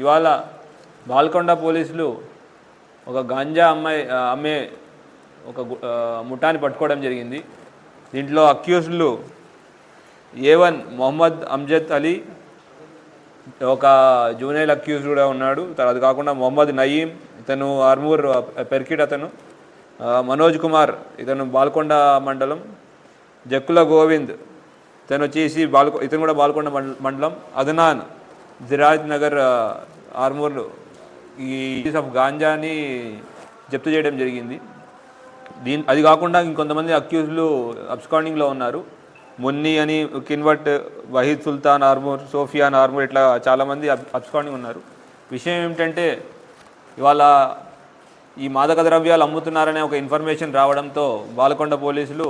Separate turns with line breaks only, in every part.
ఇవాళ బాల్కొండ పోలీసులు ఒక గాంజా అమ్మే ఒక ముఠాని పట్టుకోవడం జరిగింది. దీంట్లో అక్యూజ్డ్లు A1 మొహమ్మద్ అమ్జద్ అలీ, ఒక జూనియర్ అక్యూజ్డ్ కూడా ఉన్నాడు. అది కాకుండా మొహమ్మద్ నయీం, ఇతను ఆర్మూర్ పెర్కిట్, అతను మనోజ్ కుమార్, ఇతను బాల్కొండ మండలం, జక్కుల గోవింద్, ఇతను వచ్చేసి ఇతను కూడా బాల్కొండ మండలం, అదనాన్ జిరాజ్ నగర్ ఆర్మూర్ ఈ ఆఫ్ గాంజాని జప్తు చేయడం జరిగింది. అది కాకుండా ఇంకొంతమంది అక్యూజ్లు అబ్స్కాండింగ్లో ఉన్నారు. మున్ని అని, కిన్వట్, వహీద్ సుల్తాన్ ఆర్మూర్, సోఫియాన్ ఆర్మూర్, ఇట్లా చాలామంది అబ్స్కాండింగ్ ఉన్నారు. విషయం ఏమిటంటే ఇవాళ ఈ మాదక ద్రవ్యాలు అమ్ముతున్నారనే ఒక ఇన్ఫర్మేషన్ రావడంతో బాల్కొండ పోలీసులు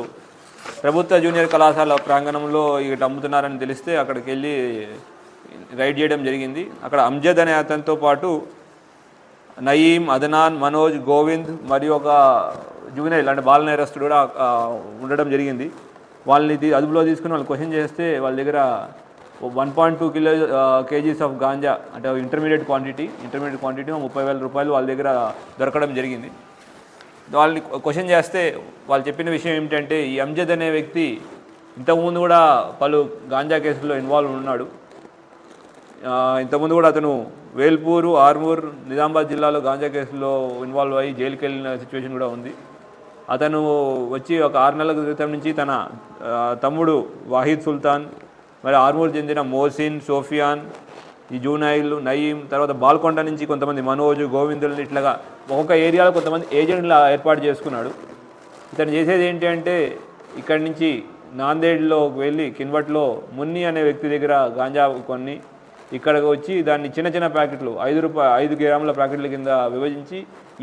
ప్రభుత్వ జూనియర్ కళాశాల ప్రాంగణంలో ఇటు అమ్ముతున్నారని తెలిస్తే అక్కడికి వెళ్ళి రైడ్ చేయడం జరిగింది. అక్కడ అమ్జద్ అనే అతనితో పాటు నయీం, అదనాన్, మనోజ్, గోవింద్ మరియు ఒక జూనియర్ అంటే బాల నేరస్తుడు కూడా ఉండడం జరిగింది. వాళ్ళని అదుపులో తీసుకుని వాళ్ళు క్వశ్చన్ చేస్తే వాళ్ళ దగ్గర 1.2 kgs ఆఫ్ గాంజా అంటే ఇంటర్మీడియట్ క్వాంటిటీ 30,000 రూపాయలు వాళ్ళ దగ్గర దొరకడం జరిగింది. వాళ్ళని క్వశ్చన్ చేస్తే వాళ్ళు చెప్పిన విషయం ఏమిటంటే ఈ అమ్జద్ అనే వ్యక్తి ఇంతకుముందు కూడా పలు గాంజా కేసుల్లో ఇన్వాల్వ్ ఉన్నాడు. ఇంతకుముందు కూడా అతను వేల్పూరు, ఆర్మూర్, నిజామాబాద్ జిల్లాలో గాంజా కేసులో ఇన్వాల్వ్ అయ్యి జైలుకి వెళ్ళిన సిచ్యువేషన్ కూడా ఉంది. అతను వచ్చి ఒక 6 నెలల క్రితం నుంచి తన తమ్ముడు వాహిద్ సుల్తాన్, మరి ఆర్మూర్ చెందిన మోసిన్, సోఫియాన్, ఈ జూనైల్, నయీం, తర్వాత బాల్కొండ నుంచి కొంతమంది మనోజ్, గోవిందుల్ని ఇట్లాగా ఒక్కొక్క ఏరియాలో కొంతమంది ఏజెంట్లు ఏర్పాటు చేసుకున్నాడు. ఇతను చేసేది ఏంటి అంటే ఇక్కడి నుంచి నాందేడ్లో వెళ్ళి కిన్వట్లో మున్ని అనే వ్యక్తి దగ్గర గాంజా కొన్ని ఇక్కడికి వచ్చి దాన్ని చిన్న చిన్న ప్యాకెట్లు 5 గ్రాముల ప్యాకెట్ల కింద విభజించి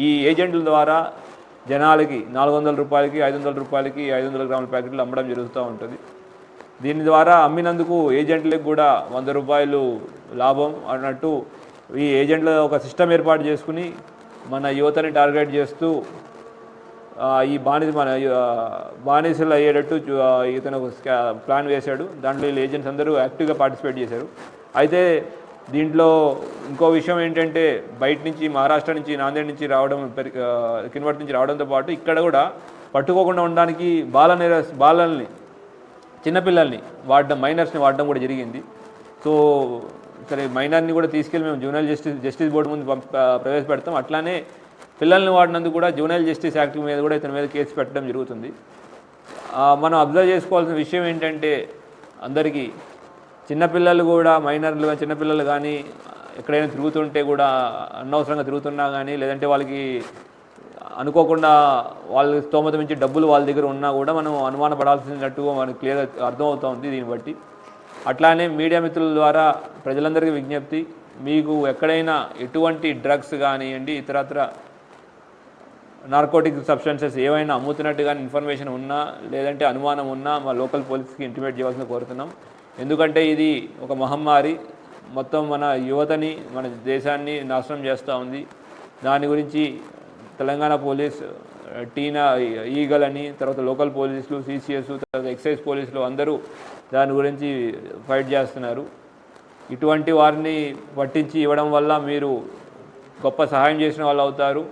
ఈ ఏజెంట్ల ద్వారా జనాలకి 400 రూపాయలకి, 500 రూపాయలకి 500 గ్రాముల ప్యాకెట్లు అమ్మడం జరుగుతూ ఉంటుంది. దీని ద్వారా అమ్మినందుకు ఏజెంట్లకు కూడా 100 రూపాయలు లాభం అన్నట్టు ఈ ఏజెంట్ల ఒక సిస్టమ్ ఏర్పాటు చేసుకుని మన యువతని టార్గెట్ చేస్తూ ఈ బానిసలు అయ్యేటట్టు ఇతను ఒక ప్లాన్ వేశాడు. దాంట్లో వీళ్ళు ఏజెంట్స్ అందరూ యాక్టివ్గా పార్టిసిపేట్ చేశారు. అయితే దీంట్లో ఇంకో విషయం ఏంటంటే బయట నుంచి మహారాష్ట్ర నుంచి, నాందేడ్ నుంచి రావడం, కిన్వట్ నుంచి రావడంతో పాటు ఇక్కడ కూడా పట్టుకోకుండా ఉండడానికి బాలల్ని చిన్నపిల్లల్ని వాడడం, మైనర్స్ని వాడడం కూడా జరిగింది. సో సరే, మైనర్ని కూడా తీసుకెళ్ళి మేము జూనియర్ జస్టిస్ బోర్డు ముందు ప్రవేశపెడతాం. అట్లానే పిల్లల్ని వాడినందుకు కూడా జూనియర్ జస్టిస్ యాక్ట్ మీద కూడా ఇతని మీద కేసు పెట్టడం జరుగుతుంది. మనం అబ్జర్వ్ చేసుకోవాల్సిన విషయం ఏంటంటే అందరికీ చిన్నపిల్లలు కూడా, మైనర్లు కానీ చిన్నపిల్లలు కానీ ఎక్కడైనా తిరుగుతుంటే కూడా, అనవసరంగా తిరుగుతున్నా కానీ, లేదంటే వాళ్ళకి అనుకోకుండా వాళ్ళ స్తోమత మించి డబ్బులు వాళ్ళ దగ్గర ఉన్నా కూడా మనం అనుమానపడాల్సినట్టుగా మనకు క్లియర్గా అర్థమవుతుంది దీన్ని బట్టి. అట్లానే మీడియా మిత్రుల ద్వారా ప్రజలందరికీ విజ్ఞప్తి, మీకు ఎక్కడైనా ఎటువంటి డ్రగ్స్ కానివ్వండి, ఇతరత్ర నార్కోటిక్ సబ్స్టెన్సెస్ ఏవైనా అమ్ముతున్నట్టు కానీ ఇన్ఫర్మేషన్ ఉన్నా, లేదంటే అనుమానం ఉన్నా మా లోకల్ పోలీస్కి ఇంటిమేట్ చేయాల్సిన కోరుతున్నాం. ఎందుకంటే ఇది ఒక మహమ్మారి, మొత్తం మన యువతని, మన దేశాన్ని నాశనం చేస్తూ ఉంది. దాని గురించి తెలంగాణ పోలీస్, టీనా, ఈగల్ అని, తర్వాత లోకల్ పోలీసులు, CCS, తర్వాత ఎక్సైజ్ పోలీసులు అందరూ దాని గురించి ఫైట్ చేస్తున్నారు. ఇటువంటి వారిని పట్టించి ఇవ్వడం వల్ల మీరు గొప్ప సహాయం చేసిన వాళ్ళు అవుతారు.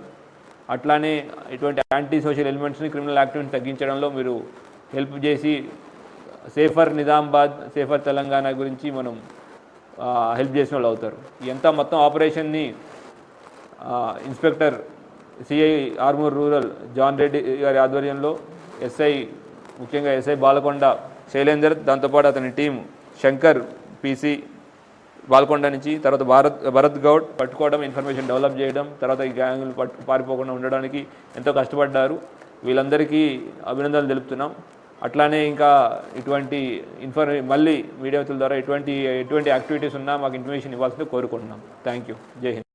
అట్లానే ఇటువంటి యాంటీ సోషల్ ఎలిమెంట్స్ని, క్రిమినల్ యాక్టివిటీని తగ్గించడంలో మీరు హెల్ప్ చేసి సేఫర్ నిజామాబాద్, సేఫర్ తెలంగాణ గురించి మనం హెల్ప్ చేసిన వాళ్ళు అవుతారు. ఎంత మొత్తం ఆపరేషన్ని inspector CI Armoor rural John Reddy గారి ఆధ్వర్యంలో ముఖ్యంగా ఎస్ఐ బాలకొండ శైలేందర్, దాంతోపాటు అతని టీం శంకర్ PC బాల్కొండ నుంచి, తర్వాత భరత్ గౌడ్ పట్టుకోవడం, ఇన్ఫర్మేషన్ డెవలప్ చేయడం, తర్వాత ఈ గ్యాంగ్లు పారిపోకుండా ఉండడానికి ఎంతో కష్టపడ్డారు. వీళ్ళందరికీ అభినందనలు తెలుపుతున్నాం. అట్లానే ఇంకా ఇటువంటి మళ్ళీ మీడియా ద్వారా ఎటువంటి యాక్టివిటీస్ ఉన్నా మాకు ఇన్ఫర్మేషన్ ఇవ్వాల్సిందే కోరుకుంటున్నాం. Thank you. జై హింద్.